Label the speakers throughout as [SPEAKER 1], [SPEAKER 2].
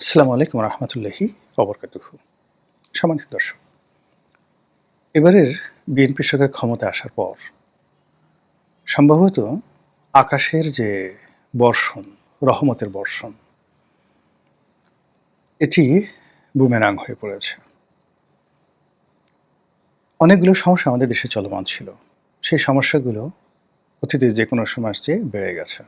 [SPEAKER 1] আসসালামু আলাইকুম রহমতুল্লাহি অবরকাতুহু। সম্মানিত দর্শক, এবারের বিএনপি সরকার ক্ষমতায় আসার পর সম্ভবত আকাশের যে বর্ষণ, রহমতের বর্ষণ, এটি বুমেরাং হয়ে পড়েছে। অনেকগুলো সমস্যা আমাদের দেশে চলমান ছিল। সেই সমস্যাগুলো অতীতে যে কোনো সময়ের চেয়ে বেড়ে গেছে।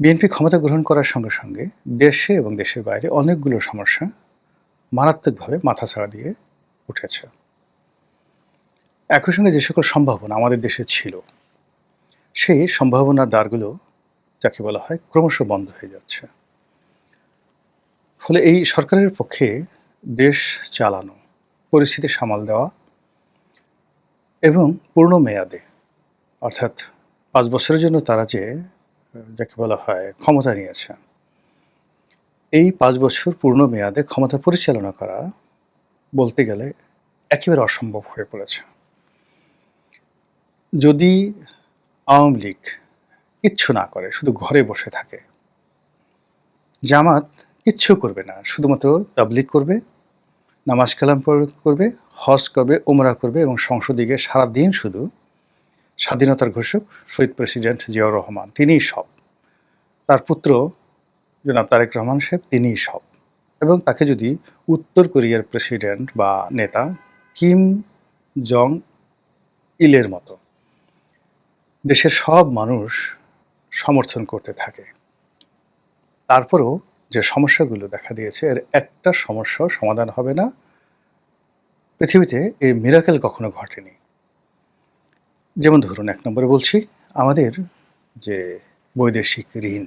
[SPEAKER 1] বিএনপি ক্ষমতা গ্রহণ করার সঙ্গে সঙ্গে দেশে এবং দেশের বাইরে অনেকগুলো সমস্যা মারাত্মকভাবে মাথাচাড়া দিয়ে উঠেছে। একই সঙ্গে যে সকল সম্ভাবনা আমাদের দেশে ছিল, সেই সম্ভাবনার দ্বারগুলো যাকে বলা হয় ক্রমশ বন্ধ হয়ে যাচ্ছে। ফলে এই সরকারের পক্ষে দেশ চালানো, পরিস্থিতি সামাল দেওয়া এবং পূর্ণ মেয়াদে অর্থাৎ ৫ বছরের জন্য তারা যে যাকে বলা হয় ক্ষমতা নিয়েছে, এই ৫ বছর পূর্ণ মেয়াদে ক্ষমতা পরিচালনা করা বলতে গেলে একেবারে অসম্ভব হয়ে পড়েছে। যদি আওয়ামী লীগ কিচ্ছু না করে, শুধু ঘরে বসে থাকে, জামাত কিচ্ছু করবে না, শুধুমাত্র তাবলীগ করবে, নামাজ কালাম করবে, হজ করবে, উমরা করবে এবং সংসদে গিয়ে সারাদিন শুধু স্বাধীনতার ঘোষক শহীদ প্রেসিডেন্ট জিয়াউর রহমান তিনিই সব। তার পুত্র জনাব তারেক রহমান সাহেব তিনিই সব। এবং তাকে যদি উত্তর কোরিয়ার প্রেসিডেন্ট বা নেতা কিম জং ইলের মতো দেশের সব মানুষ সমর্থন করতে থাকে, তারপরও যে সমস্যাগুলো দেখা দিয়েছে এর একটা সমস্যাও সমাধান হবে না। পৃথিবীতে এই মিরাকেল কখনো ঘটেনি। যেমন ধরুন, ১ নম্বরে বলছি, আমাদের যে বৈদেশিক ঋণ,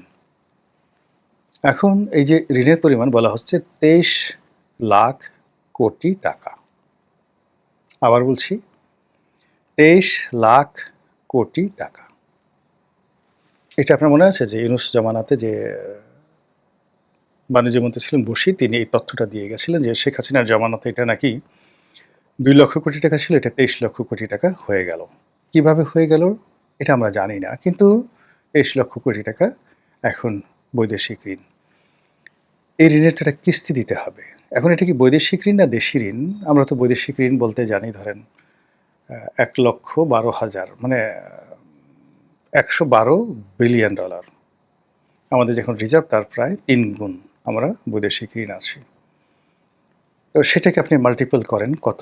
[SPEAKER 1] এখন এই যে ঋণের পরিমাণ বলা হচ্ছে ২৩ লাখ কোটি টাকা। আবার বলছি, ২৩ লাখ কোটি টাকা। এটা আপনার মনে আছে যে ইউনূস জামানাতে যে বাণিজ্যমন্ত্রী ছিলেন বশির, তিনি এই তথ্যটা দিয়ে গেছিলেন যে শেখ হাসিনার জামানাতে এটা নাকি ২ লক্ষ কোটি টাকা ছিল, এটা ২৩ লক্ষ কোটি টাকা হয়ে গেল। কিভাবে হয়ে গেল এটা আমরা জানি না, কিন্তু ২৩ লক্ষ কোটি টাকা এখন বৈদেশিক ঋণ। এই ঋণের তো একটা কিস্তি দিতে হবে। এখন এটা কি বৈদেশিক ঋণ না দেশি ঋণ? আমরা তো বৈদেশিক ঋণ বলতে জানি ধরেন $১,১২,০০০, মানে $১১২ বিলিয়ন। আমাদের যখন রিজার্ভ তার প্রায় ৩ গুণ আমরা বৈদেশিক ঋণ আছি। তো সেটাকে আপনি মাল্টিপল করেন কত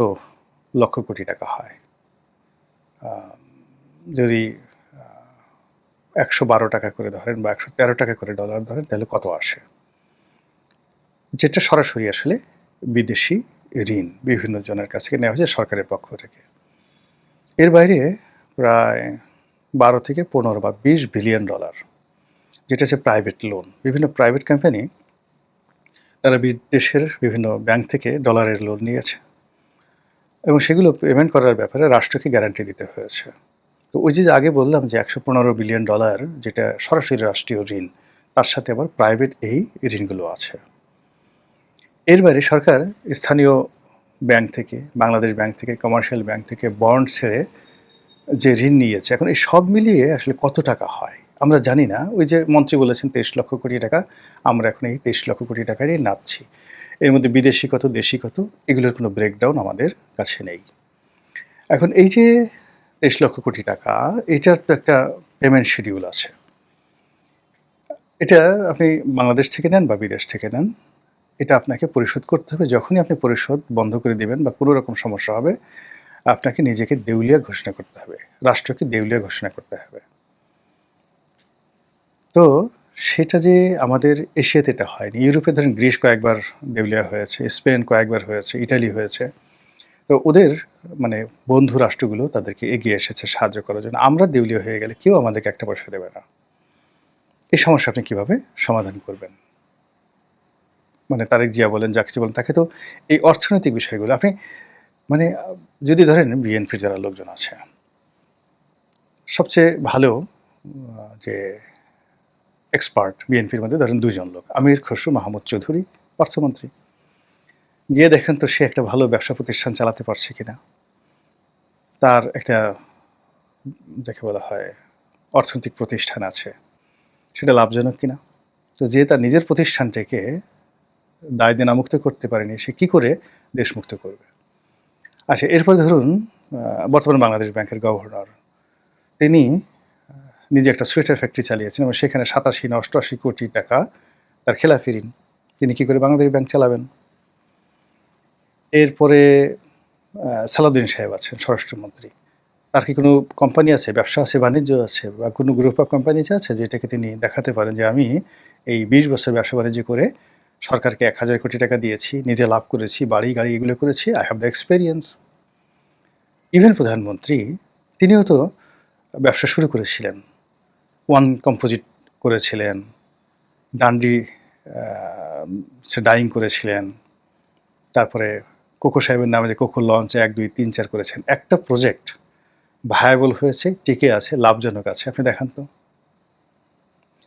[SPEAKER 1] লক্ষ কোটি টাকা হয়। আ যদি আ ৳১১২ করে ধরেন বা ৳১১৩ করে ডলার ধরেন, তাহলে কত আসে? যেটা সরাসরি আসলে বিদেশি ঋণ বিভিন্ন জনের কাছ থেকে নেওয়া হয়েছে সরকারের পক্ষ থেকে। এর বাইরে প্রায় ১২ থেকে ১৫ বা $২০ বিলিয়ন, যেটা হচ্ছে প্রাইভেট লোন। বিভিন্ন প্রাইভেট কোম্পানি তারা বিদেশের বিভিন্ন ব্যাংক থেকে ডলারের লোন নিয়েছে এবং সেগুলো পেমেন্ট করার ব্যাপারে রাষ্ট্রকে গ্যারান্টি দিতে হয়েছে। তো ওই যে আগে বললাম যে $১১৫ বিলিয়ন যেটা সরাসরি রাষ্ট্রীয় ঋণ, তার সাথে আবার প্রাইভেট এই ঋণগুলো আছে। এর বাইরে সরকার স্থানীয় ব্যাংক থেকে, বাংলাদেশ ব্যাংক থেকে, কমার্শিয়াল ব্যাংক থেকে বন্ড ছেড়ে যে ঋণ নিয়েছে, এখন এই সব মিলিয়ে আসলে কত টাকা হয় আমরা জানি না। ওই যে মন্ত্রী বলেছেন ২৩ লক্ষ কোটি টাকা, আমরা এখন এই ২৩ লক্ষ কোটি টাকারই নাচ্ছি। এর মধ্যে বিদেশি কত, দেশি কত, এগুলোর কোনো ব্রেকডাউন আমাদের কাছে নেই। এখন এই যে ২৩ লক্ষ কোটি টাকা, এটার তো একটা পেমেন্ট শিডিউল আছে। এটা আপনি বাংলাদেশ থেকে নেন বা বিদেশ থেকে নেন, এটা আপনাকে পরিশোধ করতে হবে। যখনই আপনি পরিশোধ বন্ধ করে দিবেন বা কোনো রকম সমস্যা হবে, আপনাকে নিজেকে দেউলিয়া ঘোষণা করতে হবে। রাষ্ট্রকে দেউলিয়া ঘোষণা করতে হবে। তো সেটা যে আমাদের এশিয়াতে এটা হয়নি। ইউরোপে ধরেন গ্রিস কয়েকবার দেউলিয়া হয়েছে, স্পেন কয়েকবার হয়েছে, ইটালি হয়েছে। তো ওদের মানে বন্ধু রাষ্ট্রগুলো তাদেরকে এগিয়ে এসেছে সাহায্য করার জন্য। আমরা দেউলিয়া হয়ে গেলে কেউ আমাদেরকে একটা পয়সা দেবে না। এই সমস্যা আপনি কিভাবে সমাধান করবেন? মানে তারেক জিয়া বলেন, যা কিছু বলেন, তাকে তো এই অর্থনৈতিক বিষয়গুলো আপনি মানে যদি ধরেন বিএনপির যারা লোকজন আছে, সবচেয়ে ভালো যে এক্সপার্ট বিএনপির মধ্যে ধরেন ২ জন লোক, আমির খসরু মাহমুদ চৌধুরী, অর্থমন্ত্রী। গিয়ে দেখেন তো সে একটা ভালো ব্যবসা প্রতিষ্ঠান চালাতে পারছে কিনা। তার একটা যাকে বলা হয় অর্থনৈতিক প্রতিষ্ঠান আছে, সেটা লাভজনক কিনা। তো যে তার নিজের প্রতিষ্ঠানটাকে দায় দেনামুক্ত করতে পারেনি, সে কি করে দেশমুক্ত করবে? আচ্ছা, এরপরে ধরুন বর্তমান বাংলাদেশ ব্যাংকের গভর্নর, তিনি নিজে একটা সোয়েটার ফ্যাক্টরি চালিয়েছেন এবং সেখানে ৮৭ না ৮৮ কোটি টাকা তার খেলাফি ঋণ। তিনি কি করে বাংলাদেশ ব্যাংক চালাবেন? এরপরে সালাউদ্দিন সাহেব আছেন স্বরাষ্ট্রমন্ত্রী। তার কি কোনো কোম্পানি আছে, ব্যবসা আছে, বাণিজ্য আছে, বা কোনো গ্রুপ অফ কোম্পানিজ আছে যেটাকে তিনি দেখাতে পারেন যে আমি এই ২০ বছর ব্যবসা বাণিজ্য করে সরকারকে ১,০০০ কোটি টাকা দিয়েছি, নিজে লাভ করেছি, বাড়ি গাড়ি এগুলো করেছি, I have the experience. Even প্রধানমন্ত্রী, তিনিও তো ব্যবসা শুরু করেছিলেন, ওয়ান কম্পোজিট করেছিলেন, ডান্ডি ডাইং করেছিলেন, তারপরে কোকো সাহেবের নামে যে কোকো লঞ্চ ১, ২, ৩, ৪ করেছেন। একটা প্রজেক্ট ভায়াবল হয়েছে, টিকে আছে, লাভজনক আছে, আপনি দেখান তো।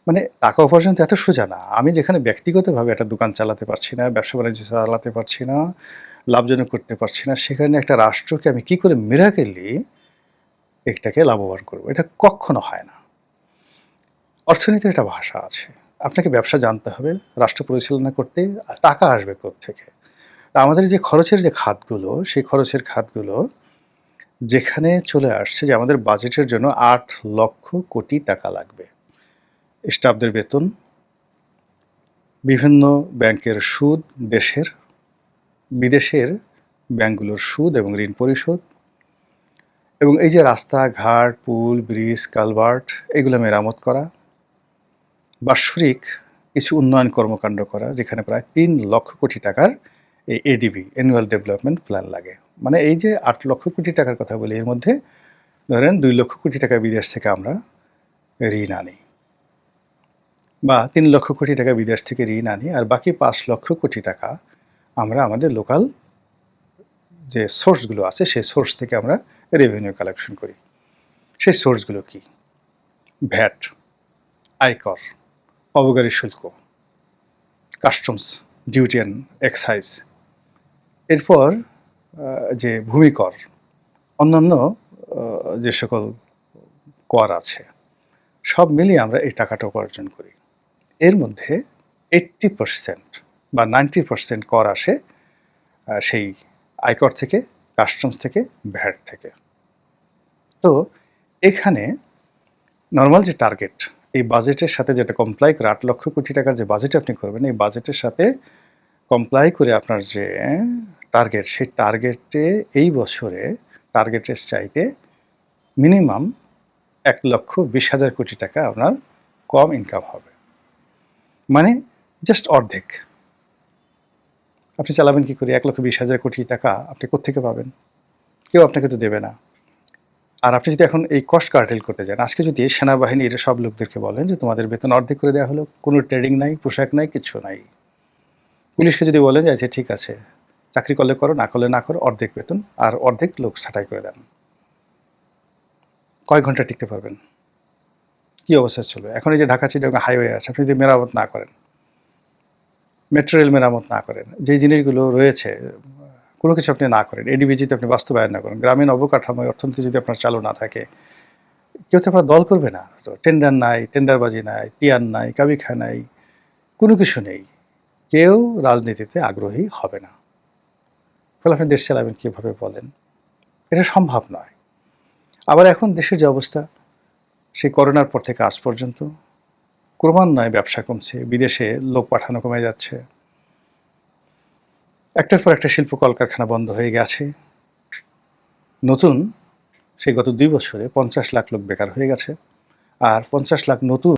[SPEAKER 1] মানে টাকা উপার্জন তো এত সোজা না। আমি যেখানে ব্যক্তিগতভাবে একটা দোকান চালাতে পারছি না, ব্যবসা বাণিজ্য চালাতে পারছি না, লাভজনক করতে পারছি না, সেখানে একটা রাষ্ট্রকে আমি কি করে মিরাকেলি এটাকে লাভবান করব? এটা কখনো হয় না। অর্থনীতির একটা ভাষা আছে। আপনাকে ব্যবসা জানতে হবে, রাষ্ট্র পরিচালনা করতে টাকা আসবে কোত্থেকে? আমাদের যে খরচের যে খাতগুলো, সেই খরচের খাতগুলো যেখানে চলে আসছে যে আমাদের বাজেটের জন্য ৮ লক্ষ কোটি টাকা লাগবে। স্টাফদের বেতন, বিভিন্ন ব্যাংকের সুদ, দেশের, বিদেশের ব্যাংকগুলোর সুদ এবং ঋণ পরিশোধ, এবং এই যে রাস্তাঘাট, পুল, ব্রিজ, কালভার্ট এগুলো মেরামত করা, বাৎসরিক কিছু উন্নয়ন কর্মকাণ্ড করা, যেখানে প্রায় ৩ লক্ষ কোটি টাকার এই এডিবি, অ্যানুয়াল ডেভেলপমেন্ট প্ল্যান লাগে। মানে এই যে ৮ লক্ষ কোটি টাকার কথা বলি, এর মধ্যে ধরেন ২ লক্ষ কোটি টাকা বিদেশ থেকে আমরা ঋণ আনি, বা ৩ লক্ষ কোটি টাকা বিদেশ থেকে ঋণ আনি, আর বাকি ৫ লক্ষ কোটি টাকা আমরা আমাদের লোকাল যে সোর্সগুলো আছে সেই সোর্স থেকে আমরা রেভিনিউ কালেকশন করি। সেই সোর্সগুলো কি? ভ্যাট, আয়কর, অবকারী শুল্ক, কাস্টমস, ডিউটি অ্যান্ড এক্সাইজ, এরপর যে ভূমিকর, অন্যান্য যে সকল কর আছে, সব মিলিয়ে আমরা এই টাকাটা উপার্জন করি। এর মধ্যে 80% বা 90% কর আসে সেই আয়কর থেকে, কাস্টমস থেকে, ভ্যাট থেকে। তো এখানে নর্মাল যে টার্গেট, এই বাজেটের সাথে যেটা কমপ্লাই করে ৮ লক্ষ কোটি টাকার যে বাজেট আপনি করবেন, এই বাজেটের সাথে কমপ্লাই করে আপনার যে টার্গেট, সেই টার্গেটে এই বছরে টার্গেটের চাইতে মিনিমাম ১,২০,০০০ কোটি টাকা আপনার কম ইনকাম হবে। মানে জাস্ট অর্ধেক। আপনি চালাবেন কি করে? ১,২০,০০০ কোটি টাকা আপনি কোত্থেকে পাবেন? কেউ আপনাকে তো দেবে না। আর আপনি যদি এখন এই কস্ট কার্টেল করতে যান, আজকে যদি সেনাবাহিনীর সব লোকদেরকে বলেন যে তোমাদের বেতন অর্ধেক করে দেওয়া হলো, কোনো ট্রেডিং নাই, পোশাক নাই, কিচ্ছু নাই। পুলিশকে যদি বলেন যে আচ্ছা ঠিক আছে, চাকরি করলে করো, না করলে না করো, অর্ধেক বেতন আর অর্ধেক লোক ছাঁটাই করে দেন, কয় ঘন্টা টিকতে পারবেন? কী অবস্থা চলবে? এখন এই যে ঢাকা চিটাগাং হাইওয়ে আছে, আপনি যদি মেরামত না করেন, মেট্রো রেল মেরামত না করেন, যে জিনিসগুলো রয়েছে কোনো কিছু আপনি না করেন, এডিবি যদি আপনি বাস্তবায়ন না করেন, গ্রামীণ অবকাঠামো অর্থনীতি যদি আপনার চালু না থাকে, কেউ তো আপনার দল করবে না। তো টেন্ডার নাই, টেন্ডারবাজি নাই, টিয়ার নাই, কাবিখা নাই, কোনো কিছু নেই, কেউ রাজনীতিতে আগ্রহী হবে না। ফলে আপনি দেশ চালাবেন কীভাবে বলেন? এটা সম্ভব নয়। আবার এখন দেশের যে অবস্থা, সেই করোনার পর থেকে আজ পর্যন্ত ক্রমান্বয়ে ব্যবসা কমছে, বিদেশে লোক পাঠানো কমে যাচ্ছে, একটার পর একটা শিল্প কলকারখানা বন্ধ হয়ে গেছে। নতুন সেই গত ২ বছরে ৫০ লাখ লোক বেকার হয়ে গেছে, আর ৫০ লাখ নতুন